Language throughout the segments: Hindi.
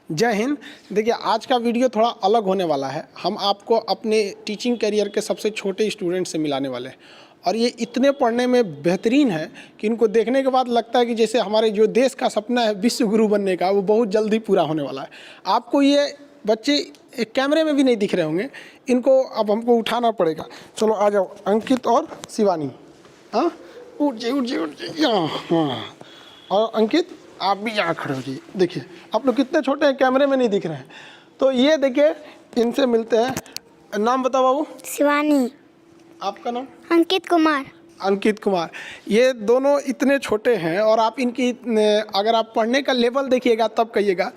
जय हिंद। देखिए, आज का वीडियो थोड़ा अलग होने वाला है। हम आपको अपने टीचिंग करियर के सबसे छोटे स्टूडेंट से मिलाने वाले हैं और ये इतने पढ़ने में बेहतरीन है कि इनको देखने के बाद लगता है कि जैसे हमारे जो देश का सपना है विश्व गुरु बनने का, वो बहुत जल्दी पूरा होने वाला है। आपको ये बच्चे कैमरे में भी नहीं दिख रहे होंगे, इनको अब हमको उठाना पड़ेगा। चलो आ जाओ, अंकित और शिवानी। हाँ, उठ जाइए यहाँ। हाँ, और अंकित आप भी यहाँ खड़े हो जाइए। देखिए आप लोग कितने छोटे हैं, कैमरे में नहीं दिख रहे हैं। तो ये देखिए, इनसे मिलते हैं। नाम बताओ बाबू। शिवानी। आपका नाम? अंकित कुमार। अंकित कुमार। ये दोनों इतने छोटे हैं और आप इनकी अगर आप पढ़ने का लेवल देखिएगा तब कहिएगा।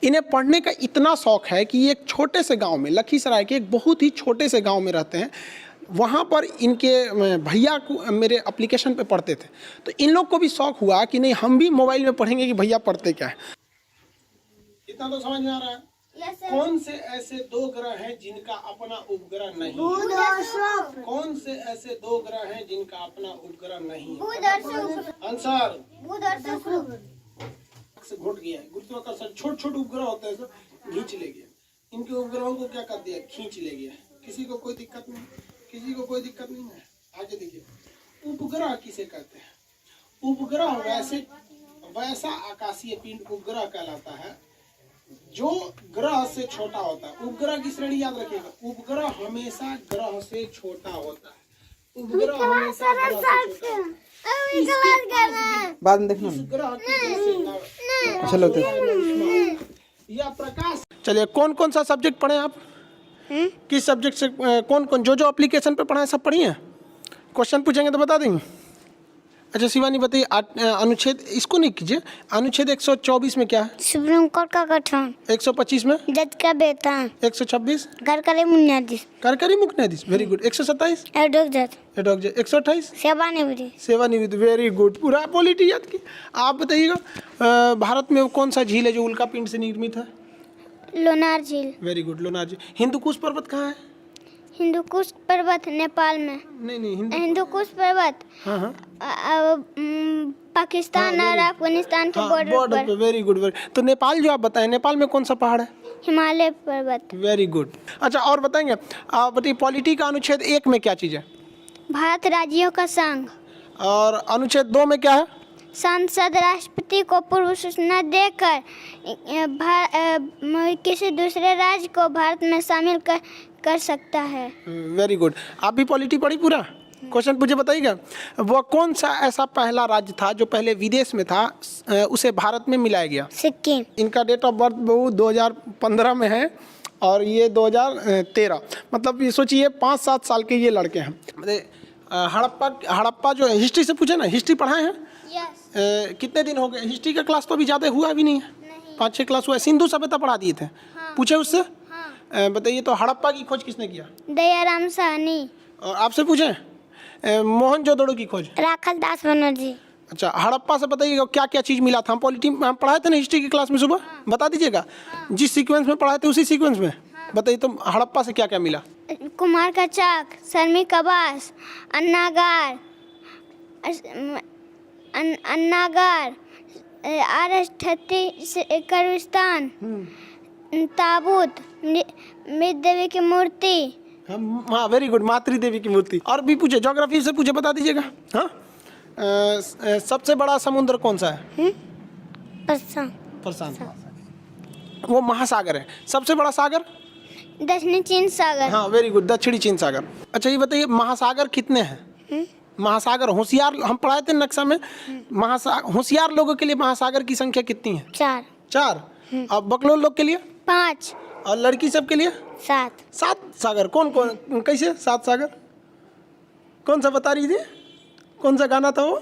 इन्हें पढ़ने का इतना शौक़ है कि ये एक छोटे से गांव में, लखीसराय के एक बहुत ही छोटे से गांव में रहते हैं। वहाँ पर इनके भैया को मेरे एप्लीकेशन पे पढ़ते थे, तो इन लोग को भी शौक़ हुआ कि नहीं हम भी मोबाइल में पढ़ेंगे कि भैया पढ़ते क्या है। इतना तो समझ में आ रहा है। कौन से ऐसे दो ग्रह हैं जिनका अपना उपग्रह नहीं है? कौन से ऐसे दो ग्रह हैं जिनका अपना उपग्रह नहीं है? आंसर से घुट गया है। गुरुत्वाकर्षण छोटे छोटे उपग्रह होते हैं, खींच ले गया। इनके उपग्रहों को क्या कर दिया? खींच ले गया। किसी को कोई दिक्कत नहीं, किसी को कोई दिक्कत नहीं है। आगे देखिए, उपग्रह किसे कहते हैं? उपग्रह वैसा आकाशीय पिंड उपग्रह कहलाता है जो ग्रह से छोटा होता है। उपग्रह की श्रेणी याद रखिएगा, उपग्रह हमेशा ग्रह से छोटा होता है। उपग्रह हमेशा ग्रह से छोटा। बाद में देखना। चलो या प्रकाश। चलिए, कौन कौन सा सब्जेक्ट पढ़े आप? किस सब्जेक्ट से कौन कौन जो जो एप्लीकेशन पे पढ़ा है सब पढ़ी है? क्वेश्चन पूछेंगे तो बता देंगे। अच्छा शिवानी बताइए, अनुच्छेद इसको नहीं कीजिए। अनुच्छेद 124 में क्या है? सुप्रीम कोर्ट का गठन। 125 में जज का वेतन। 126 कार्यकारी न्यायाधीश। कार्यकारी मुख्य न्यायाधीश, वेरी गुड। 127 एडहॉक जज। 128 सेवानिवृत्त। सेवानिवृत्त, वेरी गुड। पूरा पॉलिटी याद की। आप बताइएगा, भारत में कौन सा झील है जो उल्का पिंड से निर्मित है? लोनार झील। वेरी गुड, लोनार झील। हिंदुकुश पर्वत कहाँ है? हिंदुकुश पर्वत नेपाल में। नहीं, हिंदुकुश पर्वत हाँ, पाकिस्तान और अफगानिस्तान के बॉर्डर पर। Very good. तो नेपाल जो आप बताएं, नेपाल में कौन सा पहाड़ है? हिमालय पर्वत। Very good. अच्छा और बताएंगे, आप बताइए पॉलिटी का अनुच्छेद 1 में क्या चीज़ है? भारत राज्यों का संघ। और अनुच्छेद 2 में क्या है? सांसद राष्ट्रपति को पूर्व सूचना देकर किसी दूसरे राज्य को भारत में शामिल कर सकता है। Very good. आप भी पॉलिटी पढ़ी पूरा? क्वेश्चन मुझे बताइएगा, वो कौन सा ऐसा पहला राज्य था जो पहले विदेश में था, उसे भारत में मिलाया गया? सिक्किम। इनका डेट ऑफ बर्थ 2015 में है और ये 2013, मतलब ये सोचिए 5-7 साल के ये लड़के हैं। हड़प्पा जो हिस्ट्री से पूछे ना, हिस्ट्री पढ़ाए हैं? यस। कितने दिन हो गए? हिस्ट्री का क्लास तो अभी ज़्यादा हुआ भी नहीं है, 5-6 क्लास हुआ है। सिंधु सभ्यता पढ़ा दिए थे। हाँ। पूछे उससे? हाँ। बताइए तो हड़प्पा की खोज किसने किया? दयाराम साहनी। और आपसे पूछें, मोहनजोदड़ो की खोज? राखल दास बनर्जी। अच्छा, हड़प्पा से बताइएगा क्या क्या चीज़ मिला था? हम पॉलिटी में पढ़ाए थे ना हिस्ट्री की क्लास में सुबह। हाँ। बता दीजिएगा। हाँ। जिस सीक्वेंस में पढ़ाए थे उसी सीक्वेंस में। हाँ। बताइए तो हड़प्पा से क्या क्या मिला? कुमार का चाक, श्रमिक आवास, अन्नागार, कब्रिस्तान, ताबूत, मृत देवी की मूर्ति। हाँ, वेरी गुड, मातृ देवी की मूर्ति। और भी पूछे, ज्योग्राफी से पूछे, बता दीजिएगा। हाँ, सबसे बड़ा समुद्र कौन सा है? प्रशांत। वो महासागर है। सबसे बड़ा सागर? दक्षिणी चीन सागर। हाँ, वेरी गुड, दक्षिणी चीन सागर। अच्छा ये बताइए, महासागर कितने हैं? महासागर होशियार, हम पढ़ाए थे नक्शा में। होशियार लोगों के लिए महासागर की संख्या कितनी है? 4। और बकलोल लोग के लिए? 5। और लड़की सब के लिए? 7। 7 सागर। कौन कौन, कैसे 7 सागर? कौन सा बता रही थी? कौन सा गाना था वो?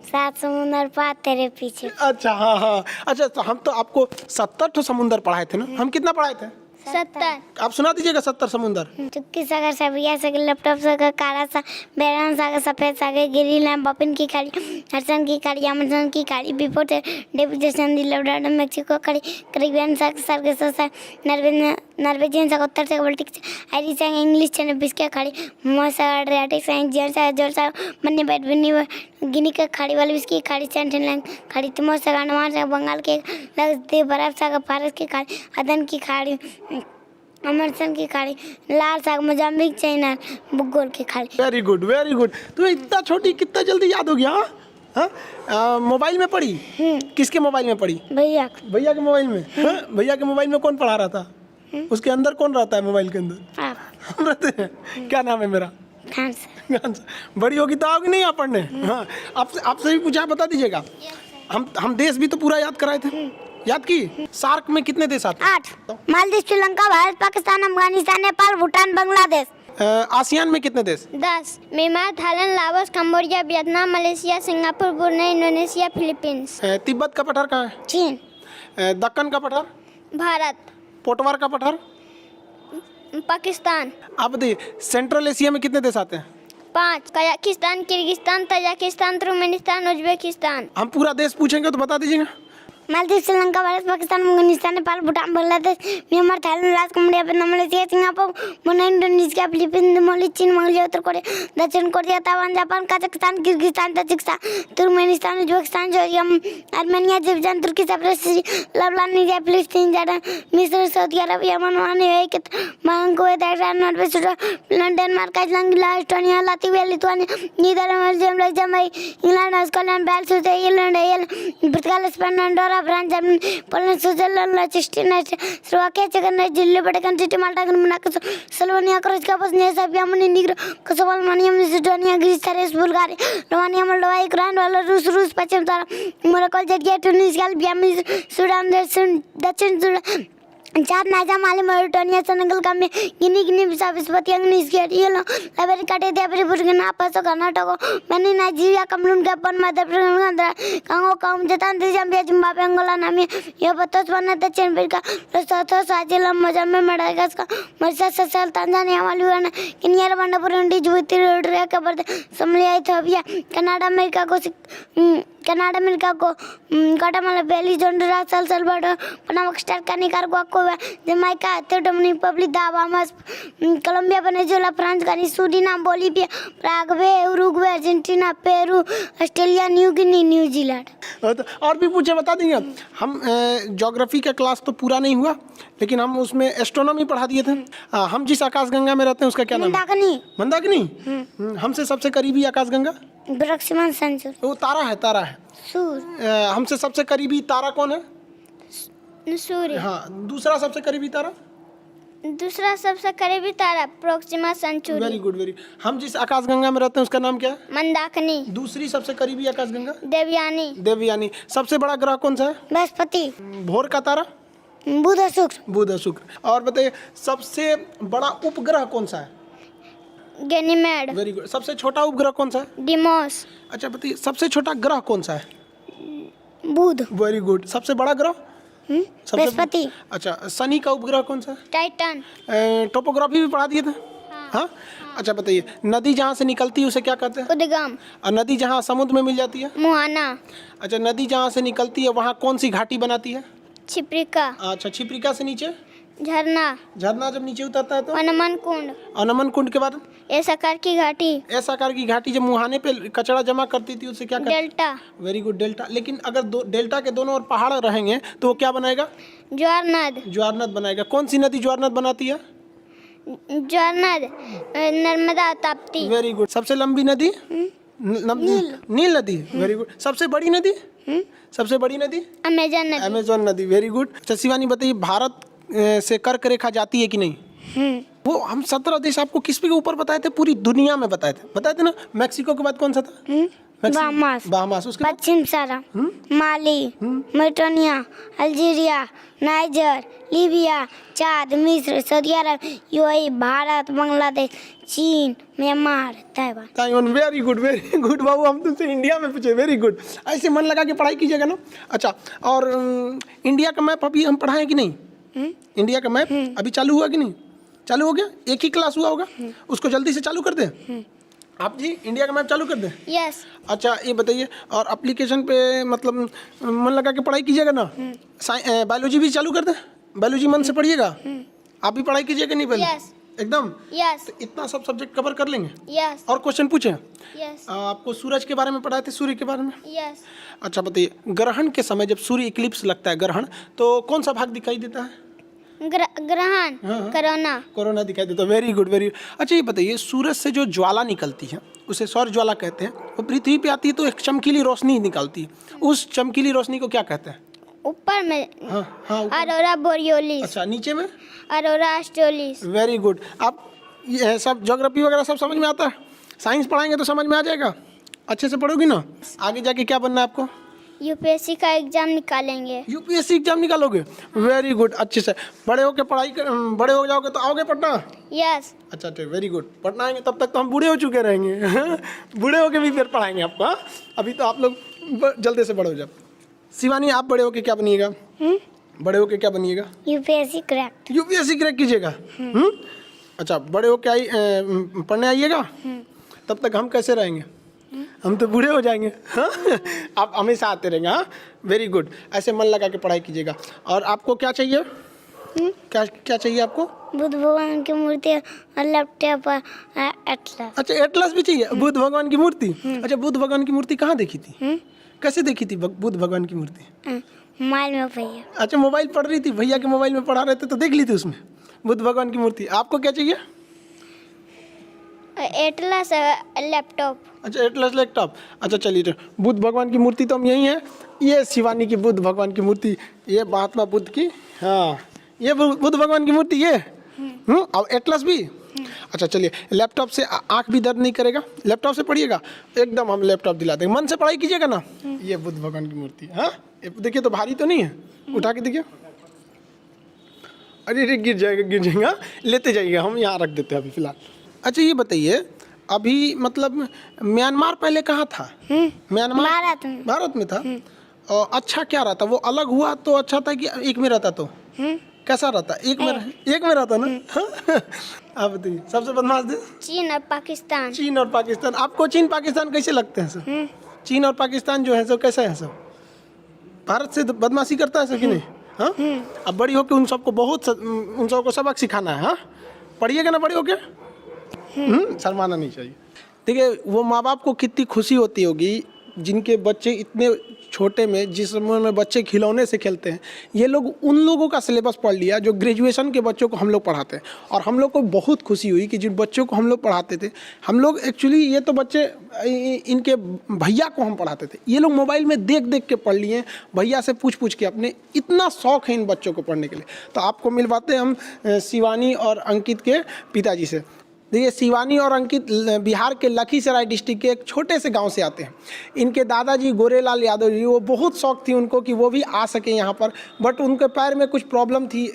7 समुंदर पार तेरे पीछे। अच्छा हाँ। अच्छा तो हम तो आपको 70 तो समुंदर पढ़ाए थे ना। हम कितना पढ़ाए थे? 70। आप सुना दीजिएगा 70 समुंदर। चुक्की सागर, सबिया सागर, लैपटॉप सागर, काला सागर, बैरान सागर, सफेद सागर, गिरिलैंड, बपिन की खाड़ी, हडसन की खाड़ी, अमेज़न की खाड़ी, बिफोर डेविड जैसन, लवडाडा, मेक्सिको खाड़ी, कैरिबियन सागर, नॉर्वे नॉर्वेजियन सा उत्तर से बल्टिक आयरिश सा इंग्लिश चने बिस्के खाड़ी मोसा एड्रियाटिक सा जियर सा जोर सा मन्ने बैठ बिन्नी गिनी का खाड़ी वाली बिस्की खाड़ी सेंट्रल खाड़ी तिमोर सा गंडमान सा बंगाल के लगते बर्फ सा फारस की खाड़ी अदन की खाड़ी अमरसन की खाड़ी लाल साग मोजाम्बिक चाइना बुगोल की खाड़ी। Very good very good. तुम्हें इतना छोटी कितना जल्दी याद हो गया? हाँ, मोबाइल में पढ़ी? किसके मोबाइल में पढ़ी? भैया भैया के मोबाइल में। हाँ? भैया के मोबाइल में कौन पढ़ा रहा था? उसके अंदर कौन रहता है मोबाइल के अंदर? आप हम रहते हैं। क्या नाम है मेरा? खान से बड़ी होगी तो आओगी नहीं यहाँ पढ़ने? हाँ, आपसे भी पूछा, बता दीजिएगा। हम देश भी तो पूरा याद कराए थे, याद की? सार्क में कितने देश आते हैं? 8 मालदीव श्रीलंका भारत पाकिस्तान अफगानिस्तान नेपाल भूटान बांग्लादेश। आसियान में कितने देश? 10 Myanmar Thailand Laos Cambodia Vietnam Malaysia Singapore Brunei Indonesia Philippines. Tibet का पठार कहाँ है? चीन। दक्कन का पठार? भारत। पोटवार का पठार? पाकिस्तान। आप बताइए सेंट्रल एशिया में कितने देश आते हैं? 5 Kazakhstan Kyrgyzstan Tajikistan Turkmenistan Uzbekistan. हम पूरा देश पूछेंगे तो बता दीजिएगा। Maldives Sri Lanka Bharat Pakistan Afghanistan Nepal Bhutan Bangladesh Myanmar Thailand Laos Cambodia Vietnam Malaysia Singapore Brunei Indonesia Philippines Mauritius चीन मंगोलिया उत्तर कोरिया दक्षिण Korea Taiwan Japan Kazakhstan Kyrgyzstan Tajikistan Turkmenistan Uzbekistan Georgia Armenia Azerbaijan तुर्की साइप्रस लेबनान सीरिया फिलिस्तीन जॉर्डन मिस्र Saudi Arab Yemen Oman Kuwait Kuwait Iran Norway Switzerland Denmark Iceland गिला Estonia Latvia Lithuania Netherland Belgium Luxembourg England Scotland Wales Ireland पुर्तगाल Spain Andorra France Germany Poland Switzerland लिechtenstein स्लोवाकिया चेक Delhi Vatican City Malta Monaco Slovenia Croatia Bosnia Serbia Montenegro Kosovo Albania Macedonia Greece Thrace Bulgaria Romania Moldova Ukraine Belarus रूस पश्चिम Morocco Georgia Tunisia Albania Sudan दक्षिण Sudan Chad Niger Mali Mauritania Senegal Gambia Guinea Bissau स्वातिया निजरिया लाइबेरिया काटेरिया Burkina Faso Karnataka Benin Nigeria Cameroon Gabon Madhya प्रदेश Congo Zambia Zambia Zimbabwe Angola Namibia Botswana दक्षिण Africa Lesotho Swaziland Mozambique Madagascar Mauritius Seychelles Tanzania Maldives Kenya Rwanda Burundi Djibouti Eritrea Cape Verde Somalia Ethiopia Canada America को Guatemala Belize Honduras El Salvador Panama Costa Rica Nicaragua Cuba Jamaica Dominican Republic Bahamas Colombia Venezuela France Guiana Suriname Bolivia Paraguay Uruguay Argentina Peru Australia New Guinea New Zealand. और भी पूछे बता देंगे। हम ज्योग्राफी का क्लास तो पूरा नहीं हुआ लेकिन हम उसमें एस्ट्रोनॉमी पढ़ा दिए थे। हम जिस आकाशगंगा में रहते हैं उसका क्या नाम है? मंदाकिनी। हमसे सबसे करीबी आकाशगंगा प्रोक्सिमा सेंचुरी। वो तारा है सूर्य। हमसे सबसे करीबी तारा कौन है? सूर्य। हाँ, दूसरा सबसे करीबी तारा Proxima Centauri. Very good very. हम जिस आकाशगंगा में रहते हैं उसका नाम क्या है? मंदाकिनी। दूसरी सबसे करीबी आकाशगंगा देवयानी। सबसे बड़ा ग्रह कौन सा है? बृहस्पति। भोर का तारा? बुध और शुक्र। और बताइए सबसे बड़ा उपग्रह कौन सा है? गैनीमेड। Very good. सबसे छोटा उपग्रह कौन सा है? डिमोस। अच्छा बताइए सबसे छोटा ग्रह कौन सा है? बुध। Very good. सबसे बड़ा ग्रह? बृहस्पति। अच्छा, शनि का उपग्रह कौन सा है? टाइटन। टोपोग्राफी भी पढ़ा दिए थे। हाँ। अच्छा बताइए नदी जहाँ से निकलती है उसे क्या कहते हैं? उद्गम। और नदी जहाँ समुद्र में मिल जाती है? मुहाना। अच्छा, नदी जहाँ से निकलती है वहाँ कौन सी घाटी बनाती है? छिप्रिका। अच्छा, छिप्रिका से नीचे? झरना जब नीचे उतरता है तो? अनमन कुंड के बाद? ऐसा आकार की घाटी। जब मुहाने पे कचरा जमा करती थी उसे क्या कहते? डेल्टा। Very good, delta. लेकिन अगर डेल्टा के दोनों ओर पहाड़ रहेंगे तो वो क्या बनाएगा? ज्वार नद बनाएगा। कौन सी नदी ज्वार नद बनाती है? नर्मदा ताप्ती। Very good. सबसे लंबी नदी? नील नदी। Very good. सबसे बड़ी नदी? अमेजन नदी। Very good. अच्छा शिवानी बताइए भारत से कर्क रेखा जाती है कि नहीं? वो हम 17 देश आपको किस पे के ऊपर बताए थे? पूरी दुनिया में बताए थे ना। मैक्सिको के बाद कौन सा था? बहामास। उसके बाद पश्चिम सारा माली मॉरिटानिया अल्जीरिया नाइजर लीबिया चाद मिस्र सऊदी अरब यूएई भारत बांग्लादेश चीन म्यांमार ताइवान। वेरी गुड बाबू। हम तुमसे इंडिया में पूछे। Very good. ऐसे मन लगा के पढ़ाई कीजिएगा ना। अच्छा, और इंडिया का मैप अभी हम पढ़ाएं कि नहीं? इंडिया का मैप अभी चालू हुआ कि नहीं? चालू हो गया। एक ही क्लास हुआ होगा, उसको जल्दी से चालू कर दें। आप जी इंडिया का मैप चालू कर दें। यस। अच्छा ये बताइए, और एप्लीकेशन पे मतलब मन लगा के पढ़ाई कीजिएगा ना। बायोलॉजी भी चालू कर दें। बायोलॉजी मन से पढ़िएगा। आप भी पढ़ाई कीजिएगा नहीं पहले? Yes. एकदम? Yes. तो इतना सब सब्जेक्ट कवर कर लेंगे? Yes. और क्वेश्चन पूछे? Yes. आपको सूरज के बारे में पढ़ाए थे, सूर्य के बारे में? Yes. अच्छा बताइए, ग्रहण के समय जब सूर्य इक्लिप्स लगता है, ग्रहण, तो कौन सा भाग दिखाई देता है? ग्रहण। हाँ। कोरोना। कोरोना दिखाई देता है। Very good, very. अच्छा ये बताइए, सूरज से जो ज्वाला निकलती है उसे सौर ज्वाला कहते हैं, वो पृथ्वी पे आती है तो एक चमकीली रोशनी निकलती है, उस चमकीली रोशनी को क्या कहते हैं? ऊपर में हाँ हाँ, ऊपर। अरोरा बोरियोलिस। अच्छा, नीचे में? अरोरा ऑस्ट्रेलिस। Very good. आप ये सब ज्योग्राफी वगैरह सब समझ में आता है? साइंस पढ़ाएंगे तो समझ में आ जाएगा? अच्छे से पढ़ोगी ना? आगे जाके क्या बनना है आपको? यूपीएससी का एग्जाम निकालेंगे। यूपीएससी एग्जाम निकालोगे? वेरी गुड, अच्छे से। बड़े होके बड़े हो जाओगे तो आओगे पटना? यस। अच्छा ठीक, वेरी गुड। पटना आएंगे तब तक तो हम बूढ़े हो चुके रहेंगे। बूढ़े होके भी फिर पढ़ाएंगे आपको। हाँ? अभी तो आप लोग जल्दी से बड़े हो जाओ। शिवानी, आप बड़े होके क्या बनिएगा? बड़े होके क्या बनिएगा? UPSC crack. यूपीएससी क्रैक कीजिएगा? अच्छा, बड़े होके पढ़ने आइएगा? तब तक हम कैसे रहेंगे? हम तो बूढ़े हो जाएंगे। हाँ? आप हमेशा आते रहेंगे। हाँ, वेरी गुड। ऐसे मन लगा के पढ़ाई कीजिएगा। और आपको क्या चाहिए? क्या क्या चाहिए आपको? बुद्ध भगवान की मूर्ति और लैपटॉप और एटलस। अच्छा, एटलस भी चाहिए? बुद्ध भगवान की मूर्ति? अच्छा, बुद्ध भगवान की मूर्ति कहाँ देखी थी? कैसे देखी थी बुद्ध भगवान की मूर्ति? मोबाइल में भैया। अच्छा, मोबाइल पढ़ रही थी, भैया के मोबाइल में पढ़ा रहे थे तो देख ली थी उसमें बुद्ध भगवान की मूर्ति। आपको क्या चाहिए? Atlas laptop. अच्छा, एटलस लैपटॉप। अच्छा चलिए, तो बुद्ध भगवान की मूर्ति तो हम यही है। ये शिवानी की बुद्ध भगवान की मूर्ति, ये महात्मा बुद्ध की, हाँ ये बुद्ध भगवान की मूर्ति ये। और एटलस भी। अच्छा चलिए, लैपटॉप से आंख भी दर्द नहीं करेगा? लैपटॉप से पढ़िएगा एकदम, हम लैपटॉप दिला देंगे। मन से पढ़ाई कीजिएगा ना। ये बुद्ध भगवान की मूर्ति। हाँ, देखिए तो भारी तो नहीं है, उठा के देखिए। अरे गिर जाएगा। लेते जाइएगा, हम यहाँ रख देते हैं अभी फिलहाल। अच्छा ये बताइए, अभी मतलब म्यांमार पहले कहाँ था? म्यांमार भारत में था। और अच्छा क्या रहता? वो अलग हुआ तो अच्छा था कि एक में रहता तो कैसा रहता? एक में रहता ना। आप बताइए, सबसे बदमाश देश? चीन और पाकिस्तान। चीन और पाकिस्तान। आपको चीन पाकिस्तान कैसे लगते हैं सर? चीन और पाकिस्तान जो है सो कैसे है सब? भारत से बदमाशी करता है सर कि नहीं? हाँ, अब बड़ी होके उन सबको सबक सिखाना है। हाँ, पढ़िएगा ना बड़ी होके। शर्माना नहीं चाहिए। देखिए, वो माँ बाप को कितनी खुशी होती होगी जिनके बच्चे इतने छोटे में, जिस उम्र में बच्चे खिलौने से खेलते हैं, ये लोग उन लोगों का सिलेबस पढ़ लिया जो ग्रेजुएशन के बच्चों को हम लोग पढ़ाते हैं। और हम लोग को बहुत खुशी हुई कि जिन बच्चों को हम लोग पढ़ाते थे, हम लोग एक्चुअली ये तो बच्चे इनके भैया को हम पढ़ाते थे, ये लोग मोबाइल में देख देख के पढ़ लिए, भैया से पूछ के अपने। इतना शौक है इन बच्चों को पढ़ने के लिए। तो आपको मिलवाते हैं हम शिवानी और अंकित के पिताजी से। देखिए, शिवानी और अंकित बिहार के लखीसराय डिस्ट्रिक्ट के एक छोटे से गांव से आते हैं। इनके दादाजी गोरेलाल यादव जी, वो बहुत शौक थी उनको कि वो भी आ सके यहाँ पर, बट उनके पैर में कुछ प्रॉब्लम थी,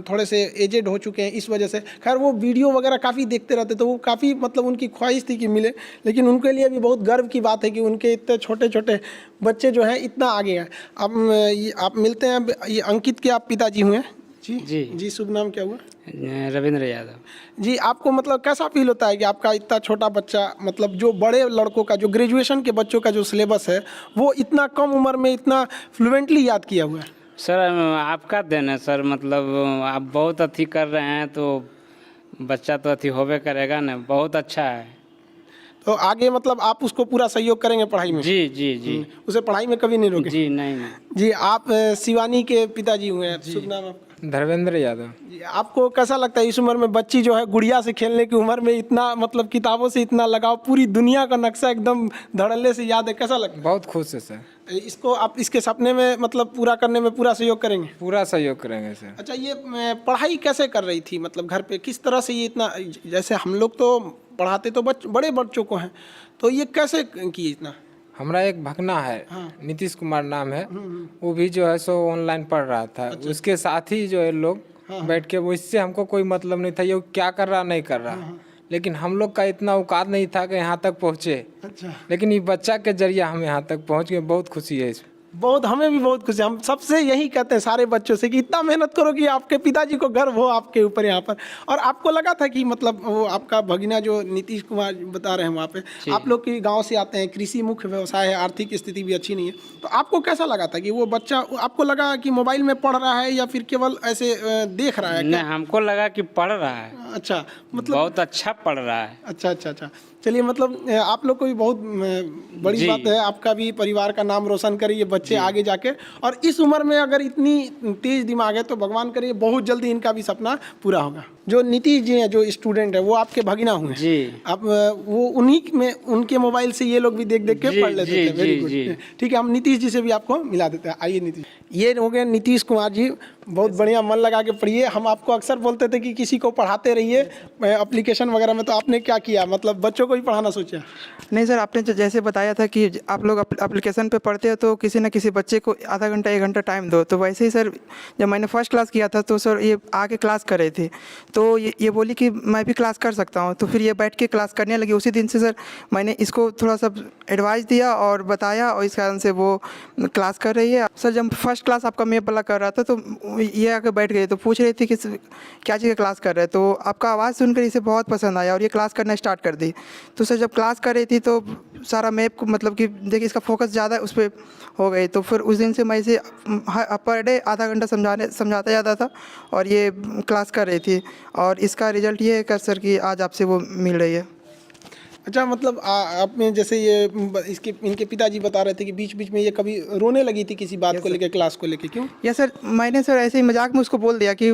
थोड़े से एजेड हो चुके हैं, इस वजह से। खैर, वो वीडियो वगैरह काफ़ी देखते रहते, तो वो काफ़ी मतलब उनकी ख्वाहिश थी कि मिले। लेकिन उनके लिए भी बहुत गर्व की बात है कि उनके इतने छोटे छोटे बच्चे जो हैं इतना आगे हैं। अब आप मिलते हैं। ये अंकित के आप पिताजी हुए? जी जी जी। शुभ नाम क्या हुआ? रविंद्र यादव जी। आपको मतलब कैसा फील होता है कि आपका इतना छोटा बच्चा, मतलब जो बड़े लड़कों का, जो ग्रेजुएशन के बच्चों का जो सिलेबस है, वो इतना कम उम्र में इतना फ्लुएंटली याद किया हुआ है? सर, आपका देन है सर। मतलब आप बहुत अथी कर रहे हैं तो बच्चा तो अथी होबे करेगा ना। बहुत अच्छा है। तो आगे मतलब आप उसको पूरा सहयोग करेंगे पढ़ाई में? जी जी जी। उसे पढ़ाई में कभी नहीं रोके? जी नहीं। जी। आप शिवानी के पिताजी हुए हैं। शुभ नाम आपका? धर्मेंद्र यादव। जी। आपको कैसा लगता है इस उम्र में बच्ची जो है गुड़िया से खेलने की उम्र में इतना मतलब किताबों से इतना लगाव, पूरी दुनिया का नक्शा एकदम धड़ल्ले से याद है, कैसा लगता है? बहुत खुश है सर। इसको आप इसके सपने में मतलब पूरा करने में पूरा सहयोग करेंगे? पूरा सहयोग करेंगे सर। अच्छा, ये पढ़ाई कैसे कर रही थी मतलब घर पे? किस तरह से ये इतना, जैसे हम लोग तो पढ़ाते तो बड़े बच्चों को हैं, तो ये कैसे की इतना? हमारा एक भगना है, नीतीश कुमार नाम है, वो भी जो है सो ऑनलाइन पढ़ रहा था। अच्छा। उसके साथ ही जो है लोग बैठ के, वो इससे हमको कोई मतलब नहीं था ये क्या कर रहा नहीं कर रहा, लेकिन हम लोग का इतना औकात नहीं था कि यहाँ तक पहुँचे। अच्छा। लेकिन ये बच्चा के जरिए हम यहाँ तक पहुँच गए, बहुत खुशी है इसमें। बहुत, हमें भी बहुत खुशी, हम सबसे यही कहते हैं सारे बच्चों से कि इतना मेहनत करो कि आपके पिताजी को गर्व हो आपके ऊपर यहाँ पर। और आपको लगा था कि मतलब वो आपका भगिना जो नीतीश कुमार बता रहे हैं वहाँ पे, आप लोग के गांव से आते हैं, कृषि मुख्य व्यवसाय है, आर्थिक स्थिति भी अच्छी नहीं है, तो आपको कैसा लगा था कि वो बच्चा, आपको लगा कि मोबाइल में पढ़ रहा है या फिर केवल ऐसे देख रहा है? नहीं, हमको लगा कि पढ़ रहा है। अच्छा, मतलब बहुत अच्छा पढ़ रहा है। अच्छा। चलिए, मतलब आप लोग को भी बहुत बड़ी बात है, आपका भी परिवार का नाम रोशन करे ये बच्चे आगे जाके। और इस उम्र में अगर इतनी तेज दिमाग है तो भगवान करे बहुत जल्दी इनका भी सपना पूरा होगा। जो नीतीश जी हैं, जो स्टूडेंट है, वो आपके भगिना हुए जी। आप वो उन्हीं में, उनके मोबाइल से ये लोग भी देख देख के पढ़ लेते थे। वेरी गुड, ठीक है, हम नीतीश जी से भी आपको मिला देते हैं। आइए नीतीश, ये हो गए नीतीश कुमार जी, बहुत बढ़िया, मन लगा के पढ़िए। हम आपको अक्सर बोलते थे कि किसी को पढ़ाते रहिए एप्लीकेशन वगैरह में, तो आपने क्या किया, मतलब बच्चों को ही पढ़ाना सोचा? नहीं सर, आपने जैसे बताया था कि आप लोग एप्लीकेशन पे पढ़ते हो तो किसी न किसी बच्चे को आधा घंटा 1 घंटा टाइम दो, तो वैसे ही सर जब मैंने फर्स्ट क्लास किया था तो सर ये आके क्लास कर रहे थे, तो ये बोली कि मैं भी क्लास कर सकता हूँ, तो फिर ये बैठ के क्लास करने लगी। उसी दिन से सर मैंने इसको थोड़ा सा एडवाइस दिया और बताया, और इस कारण से वो क्लास कर रही है। सर जब फर्स्ट क्लास आपका मैप वाला कर रहा था तो ये आके बैठ गई, तो पूछ रही थी कि क्या चीज़ का क्लास कर रहे हैं, तो आपका आवाज़ सुनकर इसे बहुत पसंद आया और ये क्लास करना स्टार्ट कर दी। तो सर जब क्लास कर रही थी तो सारा मैप को, मतलब कि देखिए इसका फोकस ज़्यादा उस पर हो गई, तो फिर उस दिन से मैं इसे पर डे आधा घंटा समझाता जाता था और ये क्लास कर रही थी, और इसका रिजल्ट ये है सर कि आज आपसे वो मिल रही है। अच्छा, मतलब आपने जैसे ये इनके पिताजी बता रहे थे कि बीच बीच में ये कभी रोने लगी थी किसी बात को लेकर, क्लास को लेकर, क्यों? या सर मैंने सर ऐसे ही मजाक में उसको बोल दिया कि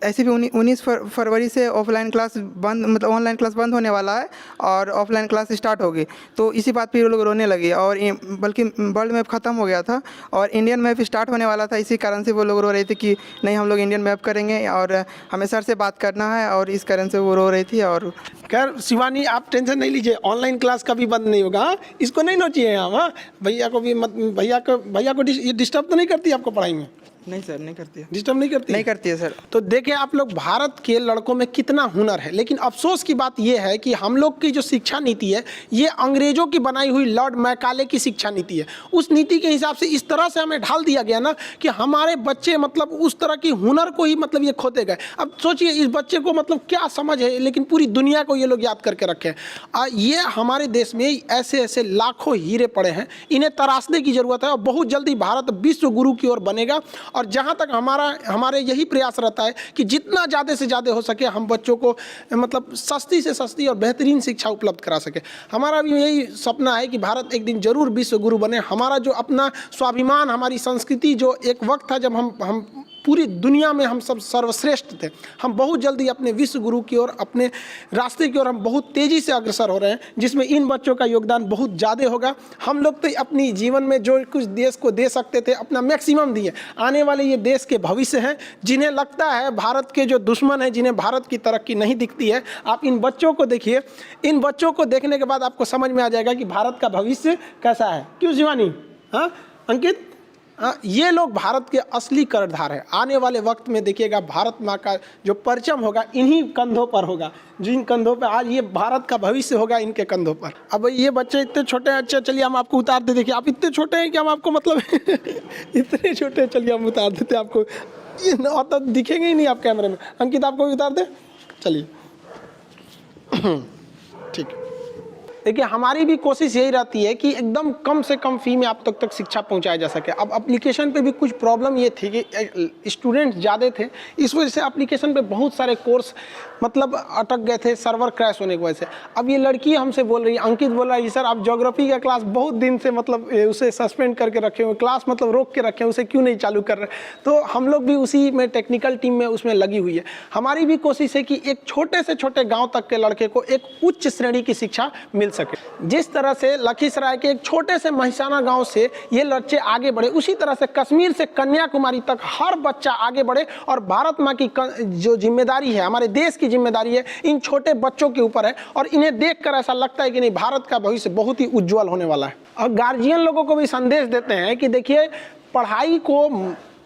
ऐसे भी 19 फरवरी से ऑफलाइन क्लास बंद, मतलब ऑनलाइन क्लास बंद होने वाला है और ऑफलाइन क्लास स्टार्ट होगी, तो इसी बात पे वो लोग रोने लगे। और बल्कि वर्ल्ड मैप ख़त्म हो गया था और इंडियन मैप स्टार्ट होने वाला था, इसी कारण से वो लोग रो रहे थे कि नहीं, हम लोग इंडियन मैप करेंगे और हमें सर से बात करना है, और इस कारण से वो रो रही थी। और खैर शिवानी, आप टेंशन नहीं लीजिए, ऑनलाइन क्लास कभी बंद नहीं होगा। इसको नहीं नोचिए हम, हाँ, भैया को भी मत, भैया को ये डिस्टर्ब तो नहीं करती आपको पढ़ाई में? नहीं सर, नहीं करती है। डिस्टर्ब नहीं करती? नहीं करती है सर। तो देखिए आप लोग, भारत के लड़कों में कितना हुनर है, लेकिन अफसोस की बात यह है कि हम लोग की जो शिक्षा नीति है ये अंग्रेजों की बनाई हुई लॉर्ड मैकाले की शिक्षा नीति है। उस नीति के हिसाब से इस तरह से हमें ढाल दिया गया ना कि हमारे बच्चे मतलब उस तरह की हुनर को ही मतलब ये खोते गए। अब सोचिए इस बच्चे को मतलब क्या समझ है, लेकिन पूरी दुनिया को ये लोग याद करके रखे हैं। ये हमारे देश में ऐसे ऐसे लाखों हीरे पड़े हैं, इन्हें तराशने की जरूरत है और बहुत जल्दी भारत विश्व गुरु की ओर बनेगा। और जहाँ तक हमारे यही प्रयास रहता है कि जितना ज़्यादा से ज़्यादा हो सके हम बच्चों को मतलब सस्ती से सस्ती और बेहतरीन शिक्षा उपलब्ध करा सके। हमारा भी यही सपना है कि भारत एक दिन जरूर विश्व गुरु बने। हमारा जो अपना स्वाभिमान, हमारी संस्कृति, जो एक वक्त था जब हम पूरी दुनिया में हम सब सर्वश्रेष्ठ थे, हम बहुत जल्दी अपने विश्व गुरु की ओर, अपने रास्ते की ओर हम बहुत तेज़ी से अग्रसर हो रहे हैं, जिसमें इन बच्चों का योगदान बहुत ज़्यादा होगा। हम लोग तो अपनी जीवन में जो कुछ देश को दे सकते थे अपना मैक्सिमम दिए। आने वाले ये देश के भविष्य हैं, जिन्हें लगता है भारत के जो दुश्मन हैं, जिन्हें भारत की तरक्की नहीं दिखती है, आप इन बच्चों को देखिए। इन बच्चों को देखने के बाद आपको समझ में आ जाएगा कि भारत का भविष्य कैसा है। क्यों शिवानी? हाँ अंकित, ये लोग भारत के असली कर्णधार हैं। आने वाले वक्त में देखिएगा भारत माँ का जो परचम होगा इन्हीं कंधों पर होगा, जिन कंधों पर आज ये भारत का भविष्य होगा, इनके कंधों पर। अब ये बच्चे इतने छोटे हैं, अच्छा चलिए हम आपको उतार दे। देखिए आप इतने छोटे हैं कि हम आपको मतलब इतने छोटे, चलिए हम उतार देते आपको, ये और तो दिखेंगे ही नहीं आप कैमरे में। अंकित आपको भी उतार दे, चलिए ठीक। देखिए हमारी भी कोशिश यही रहती है कि एकदम कम से कम फी में आप तक शिक्षा पहुंचाया जा सके। अब एप्लीकेशन पे भी कुछ प्रॉब्लम ये थी कि स्टूडेंट्स ज़्यादा थे, इस वजह से एप्लीकेशन पे बहुत सारे कोर्स मतलब अटक गए थे सर्वर क्रैश होने की वजह से। अब ये लड़की हमसे बोल रही है, अंकित बोल रहा है सर आप ज्योग्राफी का क्लास बहुत दिन से मतलब उसे सस्पेंड करके रखे हुए, क्लास मतलब रोक के रखे, उसे क्यों नहीं चालू कर रहे। तो हम लोग भी उसी में टेक्निकल टीम में उसमें लगी हुई है। हमारी भी कोशिश है कि एक छोटे से छोटे गाँव तक के लड़के को एक उच्च श्रेणी की शिक्षा मिल सके। जिस तरह से लखीसराय के एक छोटे से महिसाना गांव से ये बच्चे आगे बढ़े, उसी तरह से कश्मीर से कन्याकुमारी तक हर बच्चा आगे बढ़े। और भारत माँ की जो जिम्मेदारी है, हमारे देश की जिम्मेदारी है, इन छोटे बच्चों के ऊपर है। और इन्हें देखकर ऐसा लगता है कि नहीं, भारत का भविष्य बहुत ही उज्जवल होने वाला है। और गार्जियन लोगों को भी संदेश देते हैं कि देखिए पढ़ाई को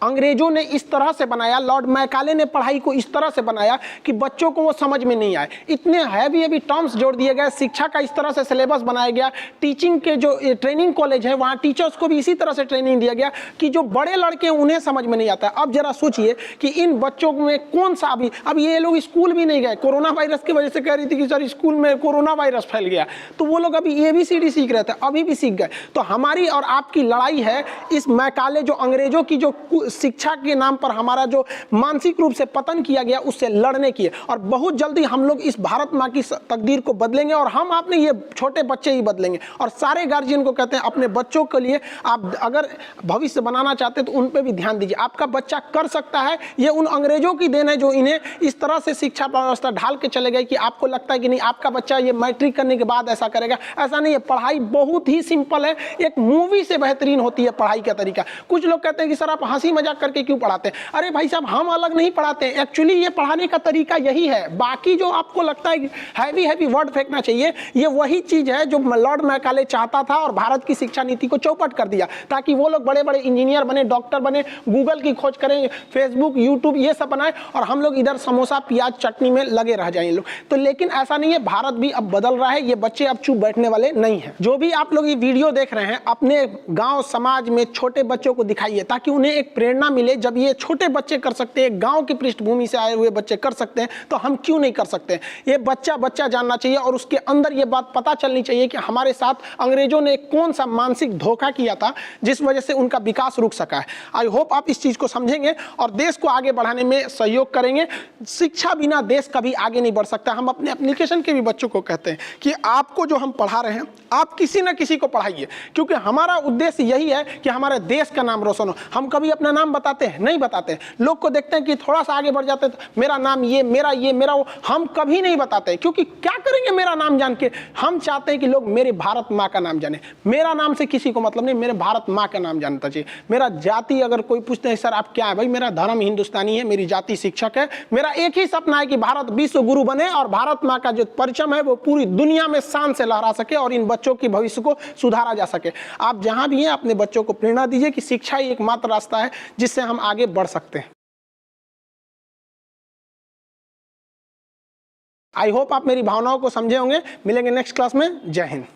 अंग्रेजों ने इस तरह से बनाया, लॉर्ड मैकाले ने पढ़ाई को इस तरह से बनाया कि बच्चों को वो समझ में नहीं आए। इतने हैवी टर्म्स जोड़ दिए गए, शिक्षा का इस तरह से सिलेबस बनाया गया, टीचिंग के जो ट्रेनिंग कॉलेज है वहाँ टीचर्स को भी इसी तरह से ट्रेनिंग दिया गया कि जो बड़े लड़के हैं उन्हें समझ में नहीं आता। अब जरा सोचिए कि इन बच्चों में कौन सा अब ये लोग स्कूल भी नहीं गए, कोरोना वायरस की वजह से कह रही थी कि सर स्कूल में कोरोना वायरस फैल गया, तो वो लोग अभी ABCD सीख रहे थे, अभी भी सीख गए। तो हमारी और आपकी लड़ाई है इस मैकाले जो अंग्रेजों की जो शिक्षा के नाम पर हमारा जो मानसिक रूप से पतन किया गया उससे लड़ने की है। और बहुत जल्दी हम लोग इस भारत माँ की तकदीर को बदलेंगे और हम अपने ये छोटे बच्चे ही बदलेंगे। और सारे गार्जियन को कहते हैं अपने बच्चों के लिए आप अगर भविष्य बनाना चाहते हैं तो उन पर भी ध्यान दीजिए। आपका बच्चा कर सकता है, ये उन अंग्रेजों की देन है जो इन्हें इस तरह से शिक्षा व्यवस्था ढाल के चले गए कि आपको लगता है कि नहीं आपका बच्चा ये मैट्रिक करने के बाद ऐसा करेगा। ऐसा नहीं है, पढ़ाई बहुत ही सिंपल है, एक मूवी से बेहतरीन होती है पढ़ाई का तरीका। कुछ लोग कहते हैं कि सर आप हंसी मजाक करके क्यों पढ़ाते हैं? अरे भाई साहब हम अलग नहीं पढ़ाते हैं, एक्चुअली ये पढ़ाने का तरीका यही है। बाकी जो आपको लगता है हैवी वर्ड फेंकना चाहिए, ये वही चीज है जो लॉर्ड मैकाले चाहता था और भारत की शिक्षा नीति को चौपट कर दिया ताकि वो लोग बड़े बड़े इंजीनियर बने, डॉक्टर बने, गूगल की खोज करें, फेसबुक यूट्यूब ये सब बनाए और हम लोग इधर समोसा प्याज चटनी में लगे रह जाएं लोग। तो लेकिन ऐसा नहीं है, भारत भी अब बदल रहा है, ये बच्चे अब चुप बैठने वाले नहीं हैं। जो भी आप लोग ये वीडियो देख रहे हैं अपने गांव समाज में छोटे बच्चों को दिखाइए ताकि उन्हें एक प्रेरणा मिले। जब ये छोटे बच्चे कर सकते हैं, गांव की पृष्ठभूमि से आए हुए बच्चे कर सकते हैं, तो हम क्यों नहीं कर सकते? ये बच्चा जानना चाहिए और उसके अंदर ये बात पता चलनी चाहिए कि हमारे साथ अंग्रेजों ने कौन सा मानसिक धोखा किया था जिस वजह से उनका विकास रुक सका है। आई होप आप इस चीज को समझेंगे और देश को आगे बढ़ाने में सहयोग करेंगे। शिक्षा बिना देश कभी आगे नहीं बढ़ सकता। हम अपने एप्लीकेशन के भी बच्चों को कहते हैं कि आपको जो हम पढ़ा रहे हैं आप किसी न किसी को पढ़ाइए, क्योंकि हमारा उद्देश्य यही है कि हमारे देश का नाम रोशन हो। हम कभी अपना नाम बताते हैं? नहीं बताते। लोग को देखते हैं कि थोड़ा सा आगे बढ़ जाते हैं तो मेरा नाम ये मेरा वो, हम कभी नहीं बताते, क्योंकि क्या करेंगे मेरा नाम जान के? हम चाहते हैं कि लोग मेरे भारत माँ का नाम जाने। मेरा नाम से किसी को मतलब नहीं, मेरे भारत माँ का नाम जानता चाहिए। मेरा जाति अगर कोई पूछते हैं सर आप क्या है, भाई मेरा धर्म हिंदुस्तानी है, मेरी जाति शिक्षक है। मेरा एक ही सपना है कि भारत विश्व गुरु बने और भारत माँ का जो परचम है वो पूरी दुनिया में शान से लहरा सके और इन बच्चों की भविष्य को सुधारा जा सके। आप जहां भी हैं अपने बच्चों को प्रेरणा दीजिए कि शिक्षा ही एकमात्र रास्ता है जिससे हम आगे बढ़ सकते हैं। आई होप आप मेरी भावनाओं को समझे होंगे। मिलेंगे नेक्स्ट क्लास में। जय हिंद।